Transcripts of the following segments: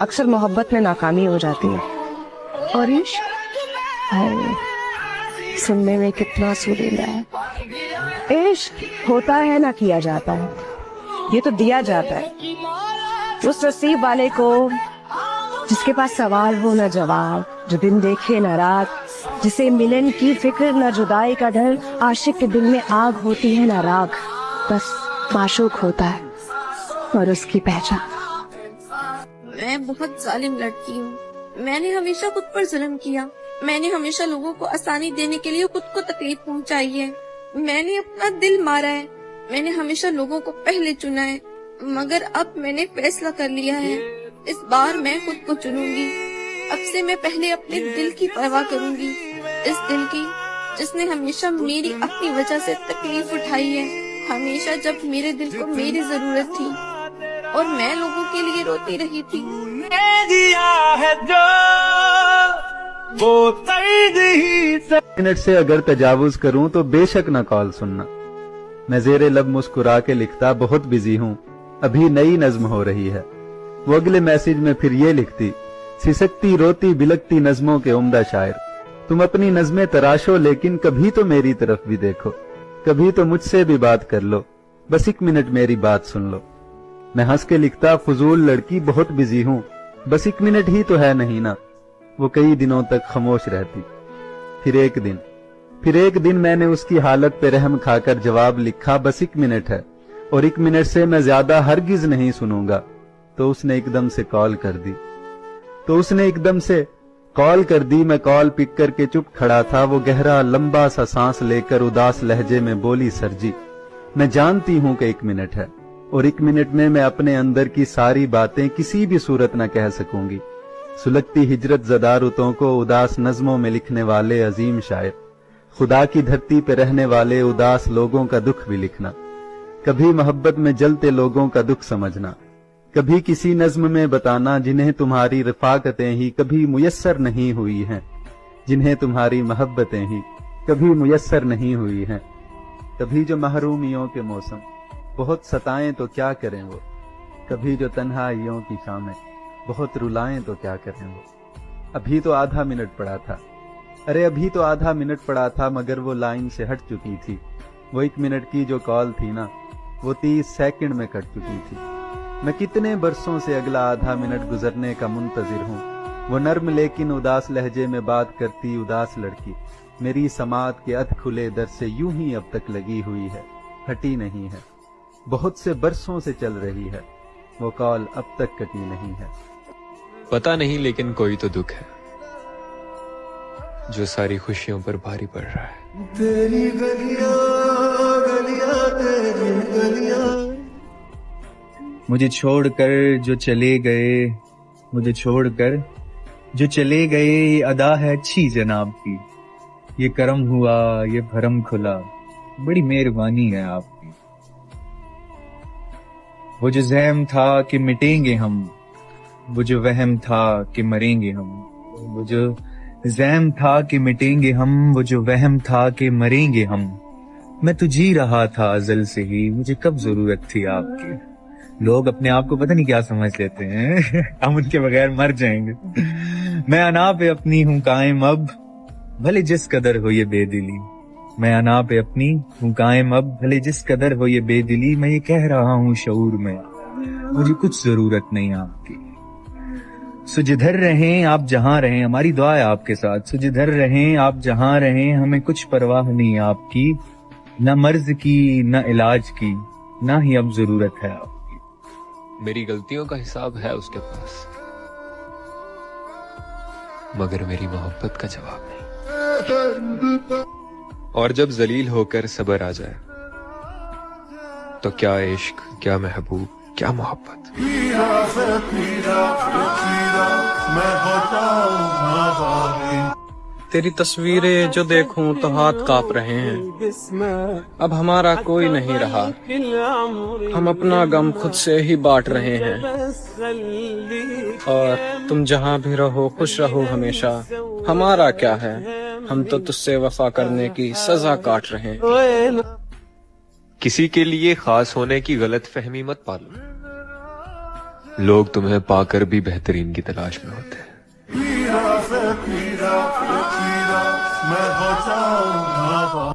اکثر محبت میں ناکامی ہو جاتی ہے. اور عشق سننے میں کتنا سریلا ہے. عشق ہوتا ہے نہ کیا جاتا ہے، یہ تو دیا جاتا ہے اس نصیب والے کو جس کے پاس سوال ہو نہ جواب، جو دن دیکھے نہ رات، جسے ملن کی فکر نہ جدائی کا ڈر. عاشق کے دل میں آگ ہوتی ہے نہ راگ، بس معشوق ہوتا ہے اور اس کی پہچان. میں بہت ظالم لڑکی ہوں. میں نے ہمیشہ خود پر ظلم کیا. میں نے ہمیشہ لوگوں کو آسانی دینے کے لیے خود کو تکلیف پہنچائی ہے. میں نے اپنا دل مارا ہے. میں نے ہمیشہ لوگوں کو پہلے چنا ہے، مگر اب میں نے فیصلہ کر لیا ہے. اس بار میں خود کو چنوں گی. اب سے میں پہلے اپنے دل کی پرواہ کروں گی، اس دل کی جس نے ہمیشہ میری اپنی وجہ سے تکلیف اٹھائی ہے. ہمیشہ جب میرے دل کو میری ضرورت تھی اور میں لوگوں کے لیے روتی رہی تھی. منٹ سے اگر تجاوز کروں تو بے شک نہ کال سننا. میں زیر لب مسکرا کے لکھتا بہت بزی ہوں، ابھی نئی نظم ہو رہی ہے. وہ اگلے میسج میں پھر یہ لکھتی، سسکتی روتی بلکتی نظموں کے عمدہ شاعر. تم اپنی نظمیں تراشو لیکن کبھی تو میری طرف بھی دیکھو، کبھی تو مجھ سے بھی بات کر لو، بس ایک منٹ میری بات سن لو. میں ہنس کے لکھتا، فضول لڑکی بہت بزی ہوں، بس ایک منٹ ہی تو ہے نہیں نا. وہ کئی دنوں تک خاموش رہتی. پھر ایک دن میں نے اس کی حالت پہ رحم کھا کر جواب لکھا، بس ایک منٹ ہے اور ایک منٹ سے میں زیادہ ہرگز نہیں سنوں گا. تو اس نے ایک دم سے کال کر دی. میں کال پک کر کے چپ کھڑا تھا. وہ گہرا لمبا سا سانس لے کر اداس لہجے میں بولی، سر جی میں جانتی ہوں کہ ایک منٹ ہے اور ایک منٹ میں اپنے اندر کی ساری باتیں کسی بھی صورت نہ کہہ سکوں گی. سلگتی ہجرت زدہ رتوں کو اداس نظموں میں لکھنے والے عظیم شاعر، خدا کی دھرتی پہ رہنے والے اداس لوگوں کا دکھ بھی لکھنا. کبھی محبت میں جلتے لوگوں کا دکھ سمجھنا، کبھی کسی نظم میں بتانا جنہیں تمہاری رفاقتیں ہی کبھی میسر نہیں ہوئی ہیں، جنہیں تمہاری محبتیں ہی کبھی میسر نہیں ہوئی ہیں. کبھی جو محرومیوں کے موسم بہت ستائیں تو کیا کریں وہ، کبھی جو تنہائیوں کی شامیں بہت رلائیں تو کیا کریں وہ. ابھی تو آدھا منٹ پڑا تھا مگر وہ لائن سے ہٹ چکی تھی. وہ ایک منٹ کی جو کال تھی نا، وہ 30 سیکنڈ میں کٹ چکی تھی. میں کتنے برسوں سے اگلا آدھا منٹ گزرنے کا منتظر ہوں. وہ نرم لیکن اداس لہجے میں بات کرتی اداس لڑکی میری سماعت کے ادھ کھلے در سے یوں ہی اب تک لگی ہوئی ہے، ہٹی نہیں ہے. بہت سے برسوں سے چل رہی ہے، وہ کال اب تک کٹی نہیں ہے. پتا نہیں لیکن کوئی تو دکھ ہے جو ساری خوشیوں پر بھاری پڑ رہا ہے. تیری گلیاں گلیاں تیری گلیاں. مجھے چھوڑ کر جو چلے گئے، مجھے چھوڑ کر جو چلے گئے، یہ ادا ہے اچھی جناب کی. یہ کرم ہوا یہ بھرم کھلا، بڑی مہربانی ہے آپ کی. وہ جو زہم تھا کہ مٹیں گے ہم، وہ جو وہم تھا کہ مریں گے ہم. وہ جو زہم تھا کہ مٹیں گے ہم، وہ جو وہم تھا کہ مریں گے ہم. میں تو جی رہا تھا ازل سے ہی، مجھے کب ضرورت تھی آپ کی. لوگ اپنے آپ کو پتہ نہیں کیا سمجھ لیتے ہیں ہم ان کے بغیر مر جائیں گے. میں انا پہ اپنی ہوں قائم اب، بھلے جس قدر ہو یہ بے دلی. میں انا پہ اپنی ہوں قائم اب، بھلے جس قدر ہو یہ بے دلی. میں یہ کہہ رہا ہوں شعور میں، مجھے کچھ ضرورت نہیں آپ کی. سو جدھر رہیں آپ جہاں رہیں، ہماری دعا ہے آپ کے ساتھ. سو جدھر رہیں آپ جہاں رہیں، ہمیں کچھ پرواہ نہیں آپ کی، نہ مرض کی نہ علاج کی، نہ ہی اب ضرورت ہے آپ. میری غلطیوں کا حساب ہے اس کے پاس، مگر میری محبت کا جواب نہیں. اور جب ذلیل ہو کر صبر آ جائے تو کیا عشق، کیا محبوب، کیا محبت. تیری تصویریں جو دیکھوں تو ہاتھ کانپ رہے ہیں. اب ہمارا کوئی نہیں رہا، ہم اپنا غم خود سے ہی بانٹ رہے ہیں. اور تم جہاں بھی رہو خوش رہو ہمیشہ، ہمارا کیا ہے، ہم تو تجھ سے وفا کرنے کی سزا کاٹ رہے ہیں. کسی کے لیے خاص ہونے کی غلط فہمی مت پالو. लोग तुम्हें पाकर भी बेहतरीन की तलाश में होते हैं। पीरा से पीरा पीरा मैं बचाऊंगा।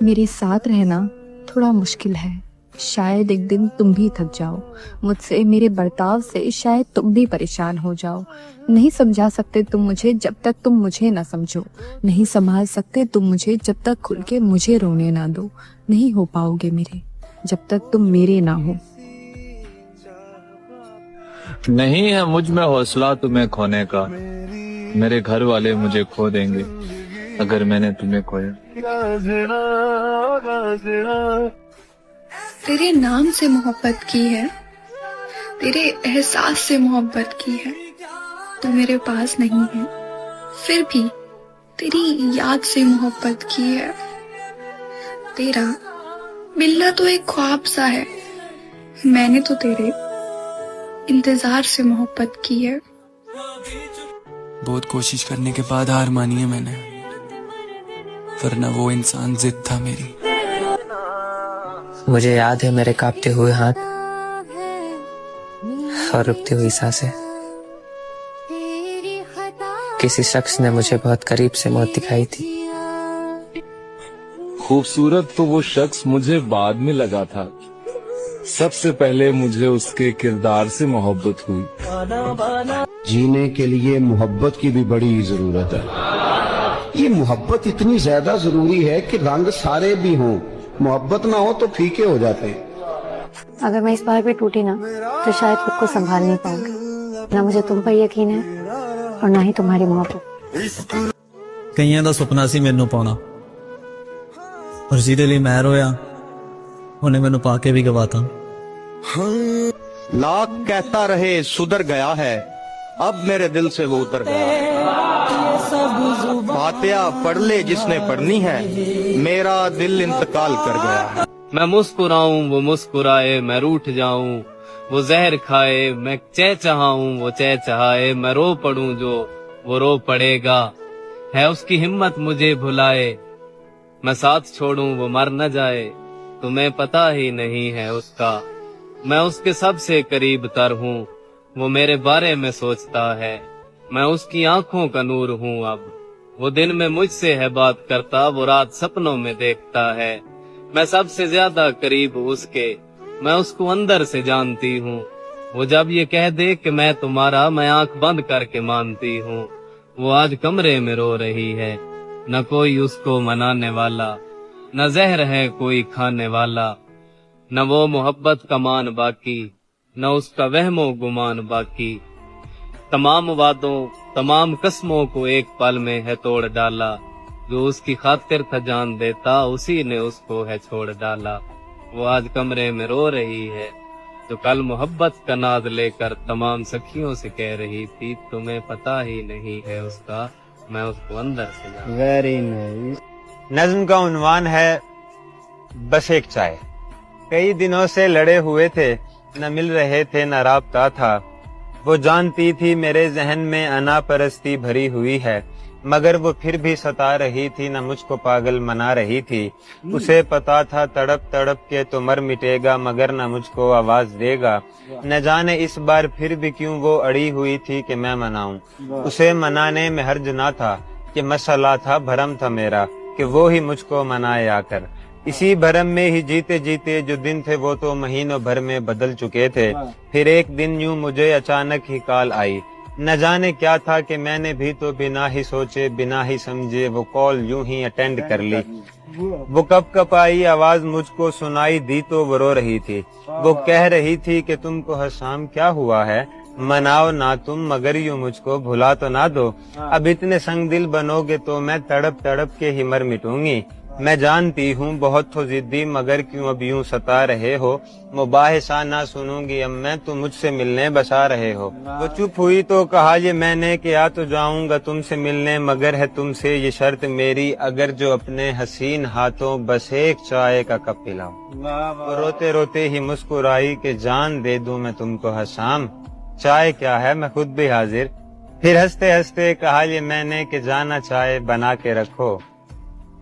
मेरे साथ रहना थोड़ा मुश्किल है, शायद एक दिन तुम भी थक जाओ मुझसे, मेरे बर्ताव से शायद तुम भी परेशान हो जाओ। नहीं समझा सकते तुम मुझे जब तक तुम मुझे ना समझो, नहीं संभाल सकते तुम मुझे जब तक खुल के मुझे रोने ना दो, नहीं हो पाओगे मेरे जब तक तुम मेरे ना हो। नहीं है मुझ में हौसला तुम्हें खोने का, मेरे घर वाले मुझे खो देंगे अगर मैंने तुम्हें खोया। तेरे नाम से मोहब्बत की है, तेरे एहसास से मोहब्बत की है, तू मेरे पास नहीं है फिर भी तेरी याद से मोहब्बत की है। तेरा मिलना तो एक ख्वाब सा है, मैंने तो तेरे इंतजार से मोहब्बत की है। बहुत कोशिश करने के बाद हार मानी है मैंने, वरना वो इंसान जिद था मेरी। मुझे याद है मेरे कांपते हुए हाथ और रुकती हुई सांसें। किसी शख्स ने मुझे बहुत करीब से मौत दिखाई थी। खूबसूरत तो वो शख्स मुझे बाद में लगा था, सबसे पहले मुझे उसके किरदार से मोहब्बत हुई। जीने के लिए मोहब्बत की भी बड़ी जरूरत है। ये मोहब्बत इतनी ज्यादा जरूरी है कि रंग सारे भी हों, मोहब्बत ना हो तो फीके हो जाते हैं। अगर मैं इस बार भी टूटी ना तो शायद खुद को संभाल नहीं पाऊंगी। ना मुझे तुम पर यकीन है और ना ही तुम्हारी मोहब्बत। कईयां दा सुपना सी मैनू पाउणा, और जिहदे लई मैं रोया उन्हें मैनू पाके भी गवाता। लाख कहता रहे सुधर गया है, अब मेरे दिल से वो उतर गया है। फातिहा पढ़ ले जिसने पढ़नी है, मेरा दिल इंतकाल कर गया है। मैं मुस्कुराऊं वो मुस्कुराए, मैं रूठ जाऊं वो जहर खाए, मैं चहचहाऊं वो चहचहाए, मैं रो पड़ूं जो वो रो पड़ेगा। है उसकी हिम्मत मुझे भुलाए, मैं साथ छोड़ूं वो मर न जाए, तुम्हें पता ही नहीं है उसका। मैं उसके सबसे करीब तर हूँ, वो मेरे बारे में सोचता है, मैं उसकी आंखों का नूर हूँ अब। वो दिन में मुझसे है बात करता, वो रात सपनों में देखता है। मैं सबसे ज्यादा करीब उसके, मैं उसको अंदर से जानती हूँ। वो जब ये कह दे कि मैं तुम्हारा, मैं आंख बंद करके मानती हूँ। वो आज कमरे में रो रही है, न कोई उसको मनाने वाला, न जहर है कोई खाने वाला, न वो मोहब्बत का मान बाकी, न उसका वहमो गुमान बाकी। तमाम वादों तमाम कस्मों को एक पल में है तोड़ डाला, जो उसकी खातिर था जान देता, उसी ने उसको है छोड़ डाला। वो आज कमरे में रो रही है, जो कल मोहब्बत का नाद लेकर तमाम सखियों से कह रही थी, तुम्हें पता ही नहीं है उसका, मैं उसको अंदर से जानती। Very nice. नज्म का उन्वान है बस एक चाय। कई दिनों से लड़े हुए थे, न मिल रहे थे न राबता था। वो जानती थी मेरे जहन में अना परस्ती भरी हुई है, मगर वो फिर भी सता रही थी, न मुझको पागल मना रही थी। उसे पता था तड़प तड़प के तो मर मिटेगा, मगर न मुझको आवाज देगा। न जाने इस बार फिर भी क्यों वो अड़ी हुई थी कि मैं मनाऊं। उसे मनाने में हर्ज ना था कि मसला था, भरम था मेरा कि वो ही मुझको मनाए आकर। इसी भरम में ही जीते जीते जो दिन थे वो तो महीनों भर में बदल चुके थे। फिर एक दिन यूं मुझे अचानक ही कॉल आई, न जाने क्या था कि मैंने भी तो बिना ही सोचे बिना ही समझे वो कॉल यूं ही अटेंड कर ली। वो कब आई आवाज मुझको सुनाई दी तो वो रो रही थी। वो कह रही थी कि तुमको हसाम क्या हुआ है, मनाओ ना तुम मगर यूं मुझको भुला तो ना दो। अब इतने संग दिल बनोगे तो मैं तड़प तड़प के ही मर मिटूंगी। मैं जानती हूँ बहुत हो जिद्दी, मगर क्यों अब यूं सता रहे हो। मुबाहिसा ना सुनूंगी अब मैं, तुम मुझसे मिलने बसा रहे हो। वो चुप हुई तो कहा ये मैंने कि आ तो जाऊंगा तुमसे मिलने, मगर है तुमसे ये शर्त मेरी, अगर जो अपने हसीन हाथों बस एक चाय का कप पिलाओ। वो रोते रोते ही मुस्कुराई कि जान दे दूं मैं तुमको हसाम, चाय क्या है मैं खुद भी हाजिर। फिर हंसते हंसते कहा ये मैंने कि जाना चाय बना के रखो,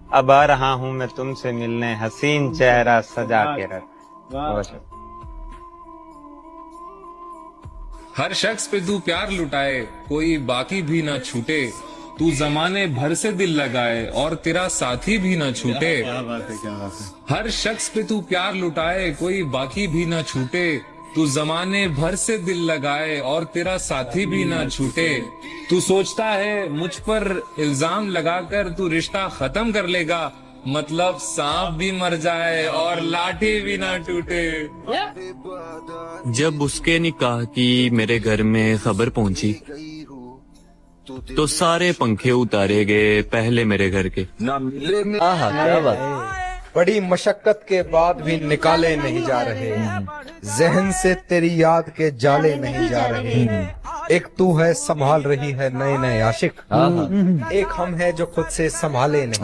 अब आ रहा हूँ मैं तुमसे मिलने, हसीन चेहरा सजा के रख। हर शख्स पे तू प्यार लुटाए, कोई बाकी भी ना छूटे, तू जमाने भर से दिल लगाए और तेरा साथी भी ना छूटे। क्या बात है, क्या बात है। हर शख्स पे तू प्यार लुटाए, कोई बाकी भी ना छूटे, तू जमाने भर से दिल लगाए और तेरा साथी भी ना छूटे। तू सोचता है मुझ पर इल्जाम लगाकर तू रिश्ता खत्म कर लेगा, मतलब सांप भी मर जाए और लाठी भी ना टूटे। जब उसके निकाह की मेरे घर में खबर पहुंची तो सारे पंखे उतारे गए पहले मेरे घर के। क्या बात। बड़ी मशक्कत के बाद भी निकाले नहीं जा रहे, जहन से तेरी याद के जाले नहीं जा रहे। एक तू है संभाल रही है नए नए आशिक, एक हम है जो खुद से संभाले नहीं,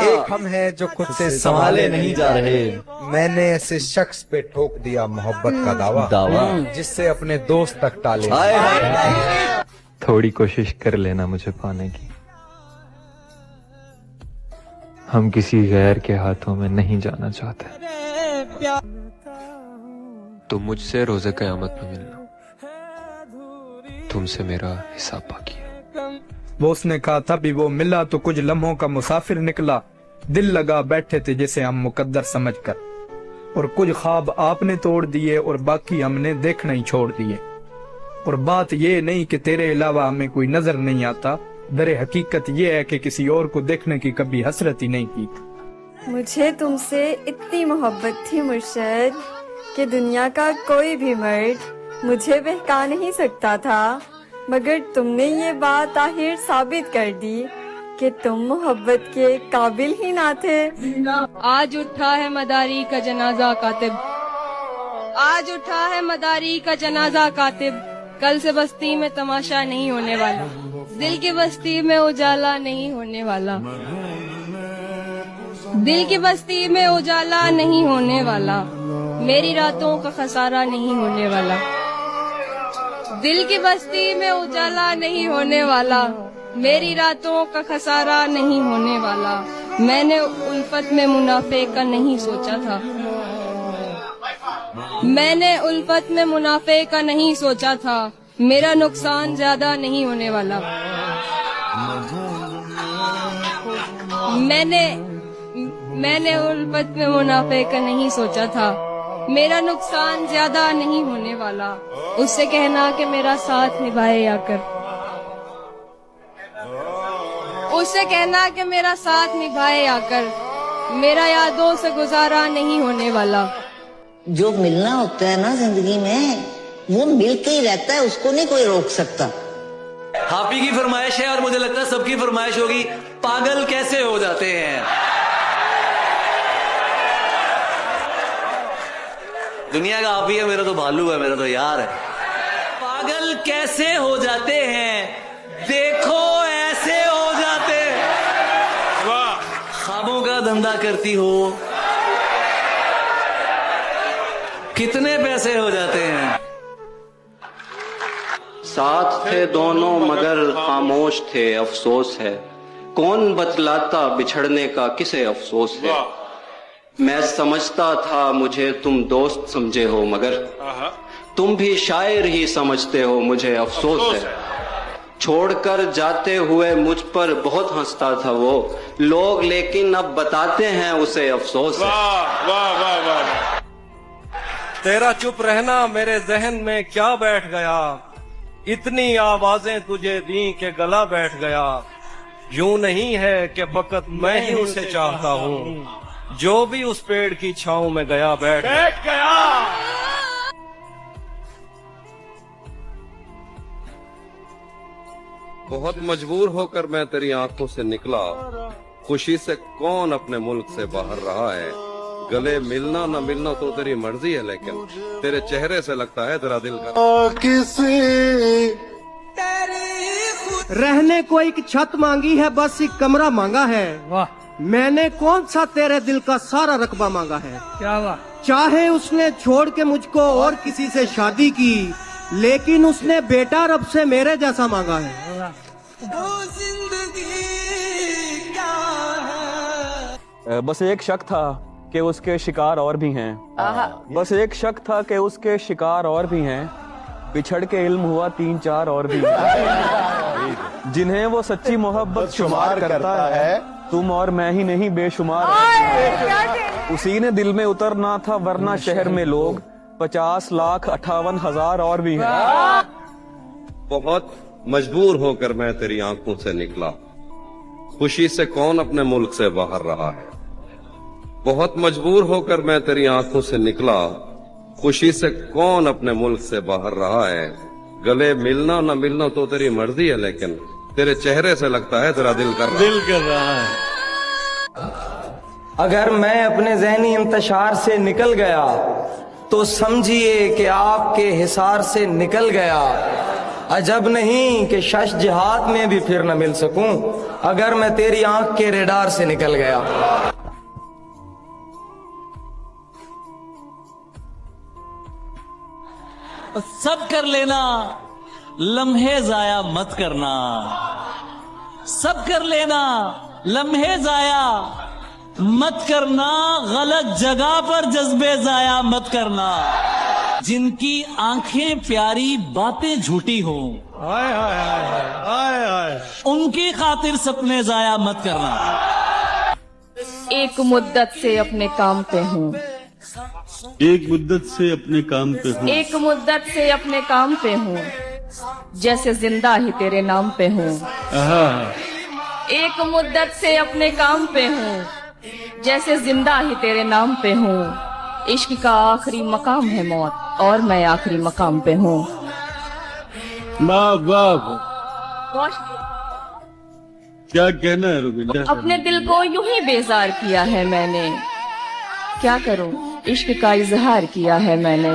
एक हम है जो खुद से संभाले नहीं जा रहे। मैंने ऐसे शख्स पे ठोक दिया मोहब्बत का दावा जिससे अपने दोस्त तक टाले। थोड़ी कोशिश कर लेना मुझे पाने की, हम किसी गैर के हाथों में नहीं जाना चाहते। तुम मुझसे रोज़े क़यामत में मिलना, तुमसे मेरा हिसाब बाकी है। वो उसने कहा था भी वो मिला तो कुछ लम्हों का मुसाफिर निकला, दिल लगा बैठे थे जिसे हम मुकद्दर समझकर, और कुछ ख्वाब आपने तोड़ दिए और बाकी हमने देखना ही छोड़ दिए। और बात ये नहीं कि तेरे अलावा हमें कोई नजर नहीं आता, दरे हकीकत ये है कि किसी और को देखने की कभी हसरत ही नहीं की। मुझे तुमसे इतनी मोहब्बत थी मुर्शद कि दुनिया का कोई भी मर्द मुझे बहका नहीं सकता था, मगर तुमने ये बात आखिर साबित कर दी कि तुम मोहब्बत के काबिल ही ना थे। आज उठा है मदारी का जनाजा कातिब, आज उठा है मदारी का जनाजा कातिब, कल से बस्ती में तमाशा नहीं होने वाला, दिल की बस्ती में उजाला नहीं होने वाला, दिल की बस्ती में उजाला नहीं होने वाला, मेरी रातों का खसारा नहीं होने वाला, दिल की बस्ती में उजाला नहीं होने वाला, मेरी रातों का खसारा नहीं होने वाला। मैंने उल्फत में मुनाफे का नहीं सोचा था, मैंने उल्फत में मुनाफे का नहीं सोचा था, मेरा नुकसान ज्यादा नहीं होने वाला। मैंने उल्फत में मुनाफे का नहीं सोचा था, मेरा नुकसान ज्यादा नहीं होने वाला। उससे कहना कि मेरा साथ निभाए आकर, उससे कहना कि मेरा साथ निभाए आकर, मेरा यादों से गुजारा नहीं होने वाला। जो मिलना होता है ना जिंदगी में, वो मिल के ही रहता है, उसको नहीं कोई रोक सकता। आप ही की फरमाइश है और मुझे लगता है सबकी फरमाइश होगी, पागल कैसे हो जाते हैं। दुनिया का आप ही है, मेरा तो भालू है, मेरा तो यार है। पागल कैसे हो जाते हैं, देखो ऐसे हो जाते। वाह। ख्वाबों का धंधा करती हो, कितने पैसे हो जाते हैं। साथ थे दोनों मगर खामोश थे, अफसोस है कौन बतलाता बिछड़ने का किसे अफसोस है। मैं समझता था मुझे तुम दोस्त समझे हो, मगर तुम भी शायर ही समझते हो, मुझे अफसोस है। छोड़कर जाते हुए मुझ पर बहुत हंसता था वो लोग, लेकिन अब बताते हैं उसे अफसोस है। वाह वाह वाह। तेरा चुप रहना मेरे जहन में क्या बैठ गया, इतनी आवाजें तुझे दी के गला बैठ गया। यूं नहीं है कि फकत मैं ही उसे चाहता हूँ, जो भी उस पेड़ की छांव में गया बैठ गया। बहुत मजबूर होकर मैं तेरी आंखों से निकला, खुशी से कौन अपने मुल्क से बाहर रहा है। गले मिलना न मिलना तो तेरी मर्जी है, लेकिन तेरे चेहरे से लगता है तेरा दिल का। रहने को एक छत मांगी है, बस एक कमरा मांगा है। वाह। मैंने कौन सा तेरे दिल का सारा रकबा मांगा है। क्या बात। चाहे उसने छोड़ के मुझको और किसी से शादी की, लेकिन उसने बेटा रब से मेरे जैसा मांगा है। बस एक शक था कि उसके शिकार और भी हैं, बस एक शक था कि उसके शिकार और भी हैं, बिछड़ के इल्म हुआ 3-4 और भी जिन्हें वो सच्ची मोहब्बत शुमार करता है, तुम और मैं ही नहीं बेशुमार। उसी ने दिल में उतरना था वरना शहर में लोग 50,58,000 और भी हैं। बहुत मजबूर होकर मैं तेरी आंखों से निकला, खुशी से कौन अपने मुल्क से बाहर रहा है। बहुत मजबूर होकर मैं तेरी आंखों से निकला, खुशी से कौन अपने मुल्क से बाहर रहा है। गले मिलना न मिलना तो तेरी मर्जी है, लेकिन तेरे चेहरे से लगता है तेरा दिल कर रहा है। अगर मैं अपने ज़हनी इंतशार से निकल गया तो समझिए कि आपके हिसार से निकल गया। अजब नहीं कि शश जिहाद में भी फिर न मिल सकूं अगर मैं तेरी आंख के रेडार से निकल गया। सब कर लेना, लम्हे जाया मत करना। सब कर लेना, लम्हे जाया मत करना। गलत जगह पर जज्बे जाया मत करना। जिनकी आंखें प्यारी बातें झूठी हो, उनकी खातिर सपने जाया मत करना। एक मुद्दत से अपने काम पे हूँ, एक मुद्दत से अपने काम पे हूँ, एक मुद्दत से अपने काम पे हूँ, जैसे जिंदा ही तेरे नाम पे हूँ। एक मुद्दत से अपने काम पे हूँ, जैसे जिंदा ही तेरे नाम पे हूँ। इश्क का आखिरी मकाम है मौत और मैं आखिरी मकाम पे हूँ। क्या कहना है रुबीना? अपने दिल को यूं ही बेजार किया है मैंने, क्या करूं इश्क का इजहार किया है मैंने।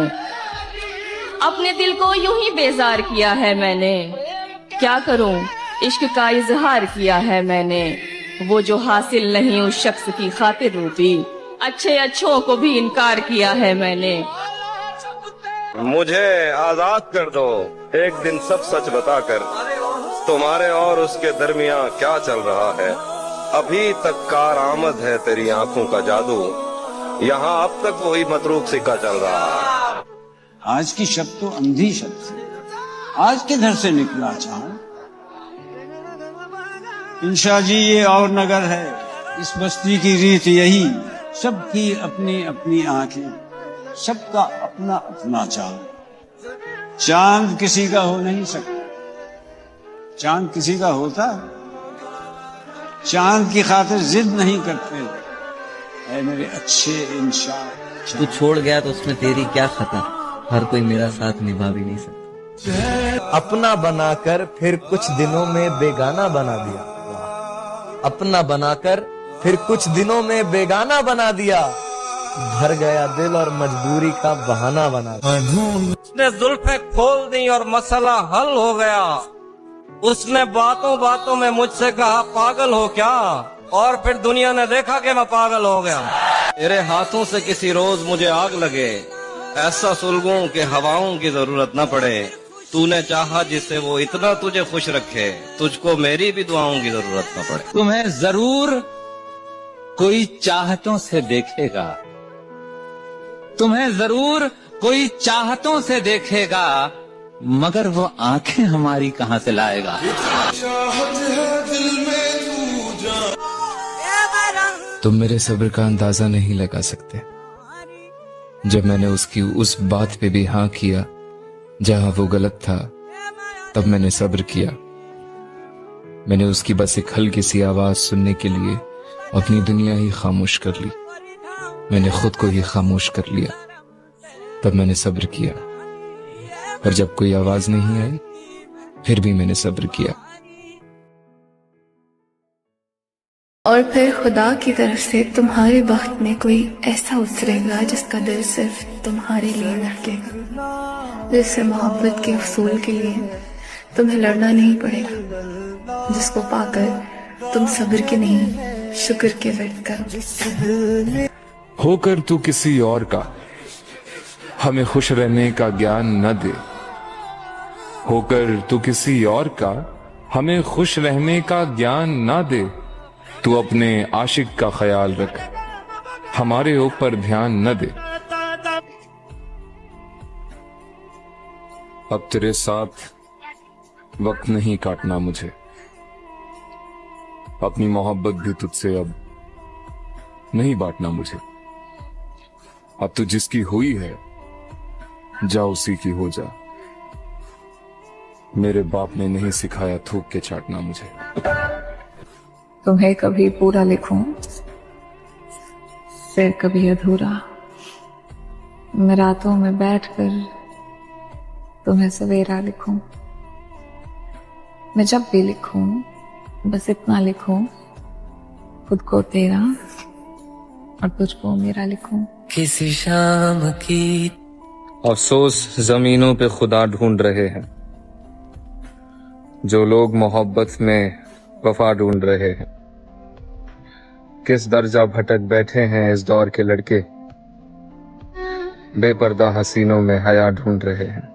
अपने दिल को यूं ही बेजार किया है मैंने, क्या करूं इश्क का इजहार किया है मैंने। वो जो हासिल नहीं उस शख्स की खातिर रूपी, अच्छे अच्छों को भी इनकार किया है मैंने। मुझे आजाद कर दो एक दिन सब सच बताकर, तुम्हारे और उसके दरमियां क्या चल रहा है। अभी तक कार आमद है तेरी आंखों का जादू, यहाँ अब तक वही मतरूक सिक्का चल रहा है। आज की शब तो अंधी शब से, आज किधर से निकला चाहूं। इंशा जी ये और नगर है, इस बस्ती की रीत यही, सबकी अपनी अपनी आंखें, सबका अपना अपना चांद। चांद किसी का हो नहीं सकता, चांद किसी का होता है। चांद की खातिर जिद नहीं करते ऐ मेरे अच्छे इंशा। तू छोड़ गया तो उसमें तेरी क्या खता, हर कोई मेरा साथ निभा भी नहीं सकता। अपना बनाकर फिर कुछ दिनों में बेगाना बना दिया, अपना बनाकर फिर कुछ दिनों में बेगाना बना दिया। भर गया दिल और मजबूरी का बहाना बना दिया। उसने जुल्फे खोल दी और मसला हल हो गया। उसने बातों बातों में मुझसे कहा पागल हो क्या, और फिर दुनिया ने देखा कि मैं पागल हो गया। तेरे हाथों से किसी रोज मुझे आग लगे, ऐसा सुलगूं कि हवाओं की जरूरत न पड़े। तूने चाहा जिससे वो इतना तुझे खुश रखे, तुझको मेरी भी दुआओं की जरूरत न पड़े। तुम्हें जरूर कोई चाहतों से देखेगा, तुम्हें जरूर कोई चाहतों से देखेगा, मगर वो आंखें हमारी कहां से लाएगा। तुम मेरे सब्र का अंदाजा नहीं लगा सकते। जब मैंने उसकी उस बात पे भी हाँ किया जहां वो गलत था, तब मैंने सब्र किया। मैंने उसकी बस एक हल्की सी आवाज सुनने के लिए अपनी दुनिया ही खामोश कर ली। मैंने खुद को ही खामोश कर लिया, तब मैंने सब्र किया। पर जब कोई आवाज नहीं आई, फिर भी मैंने सब्र किया। और फिर खुदा की तरफ से तुम्हारे वक्त में कोई ऐसा उतरेगा जिसका दिल सिर्फ तुम्हारे लिए धड़केगा, जिससे मोहब्बत के उसूल के लिए तुम्हें लड़ना नहीं पड़ेगा, जिसको पाकर तुम सब्र के नहीं शुक्र के वर्त करो। होकर तू किसी और का हमें खुश रहने का ज्ञान न दे, होकर तू किसी और का हमें खुश रहने का ज्ञान न दे। तू अपने आशिक का ख्याल रख, हमारे ऊपर ध्यान न दे। अब तेरे साथ वक्त नहीं काटना मुझे, अपनी मोहब्बत भी तुझसे अब नहीं बांटना मुझे। अब तू जिसकी हुई है जा उसी की हो जा, मेरे बाप ने नहीं सिखाया थूक के चाटना मुझे। तुम्हें कभी पूरा लिखूं फिर कभी अधूरा, मैं रातों में बैठकर तुम्हें सवेरा लिखूं। मैं जब भी लिखूं बस इतना लिखूं, खुद को तेरा और तुझको मेरा लिखूं। किसी शाम की अफसोस जमीनों पे खुदा ढूंढ रहे हैं, जो लोग मोहब्बत में वफा ढूंढ रहे हैं। किस दर्जा भटक बैठे हैं इस दौर के लड़के, बेपर्दा हसीनों में हया ढूंढ रहे हैं।